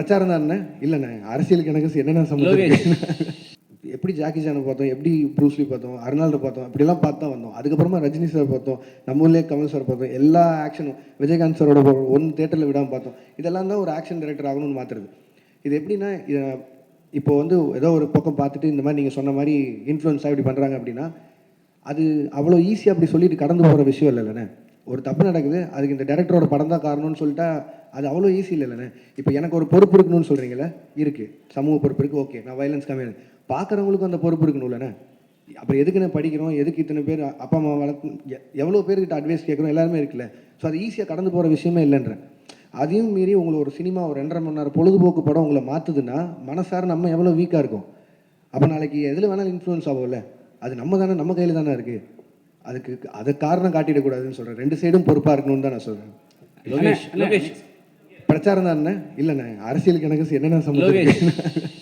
பிரச்சாரம் தானே இல்லைண்ணே, அரசியலுக்கு எனக்கு என்னென்ன சம்பந்தம்? எப்படி ஜாக்கி சானை பார்த்தோம், எப்படி ப்ரூஸ்லி பார்த்தோம், அர்னால்டை பார்த்தோம், இப்படிலாம் பார்த்து தான் வந்தோம். அதுக்கப்புறமா ரஜினி சார் பார்த்தோம், நம்ம ஊர்லேயே கமல் சார் பார்த்தோம், எல்லா ஆக்ஷனும் விஜயகாந்த் சாரோட ஒன் தேட்டரில் விடாமல் பார்த்தோம். இதெல்லாம் தான் ஒரு ஆக்ஷன் டைரக்டர் ஆகணும்னு மாற்றுறது. இது எப்படின்னா, இப்போ வந்து ஏதோ ஒரு பக்கம் பார்த்துட்டு இந்த மாதிரி நீங்கள் சொன்ன மாதிரி இன்ஃப்ளூயன்ஸாக இப்படி பண்ணுறாங்க அப்படின்னா, அது அவ்வளோ ஈஸியாக அப்படி சொல்லிட்டு கடந்து போகிற விஷயம் இல்லைண்ணே. ஒரு தப்பு நடக்குது, அதுக்கு இந்த டேரக்டரோட படம் தான் காரணம்னு சொல்லிட்டா அது அவ்வளோ ஈஸி இல்லைண்ணே. இப்போ எனக்கு ஒரு பொறுப்பு இருக்கணும்னு சொல்கிறீங்களே, இருக்குது, சமூக பொறுப்பு இருக்குது, ஓகே, நான் வயலன்ஸ் கம்மியாக பார்க்குறவங்களுக்கும் அந்த பொறுப்பு இருக்கணும்லண்ணே. அப்புறம் எதுக்கு நான் படிக்கிறோம், எதுக்கு இத்தனை பேர் அப்பா அம்மா வளர்த்து எவ்வளோ பேர்கிட்ட அட்வைஸ் கேட்குறோம், எல்லாருமே இருக்குல்ல. ஸோ அது ஈஸியாக கடந்து போகிற விஷயமே இல்லைன்றேன். அதையும் மீறி உங்களை ஒரு சினிமா ஒரு 2.5 மணி நேரம் பொழுதுபோக்கு படம் உங்களை மாற்றுதுன்னா மனசார நம்ம எவ்வளோ வீக்காக இருக்கும். அப்போ நாளைக்கு எதில் வேணாலும் இன்ஃப்ளூயன்ஸ் ஆகும்ல, அது நம்ம தானே, நம்ம கையில் தானே இருக்குது. அதுக்கு அதை காரணம் காட்டிடக்கூடாதுன்னு சொல்கிறேன். 2 சைடும் பொறுப்பாக இருக்கணும்னு தான் நான் சொல்கிறேன். லோகேஷ் பிரச்சாரம் தானே இல்லைண்ணே, அரசியலுக்கு எனக்கு என்னென்ன சம்பந்தம்?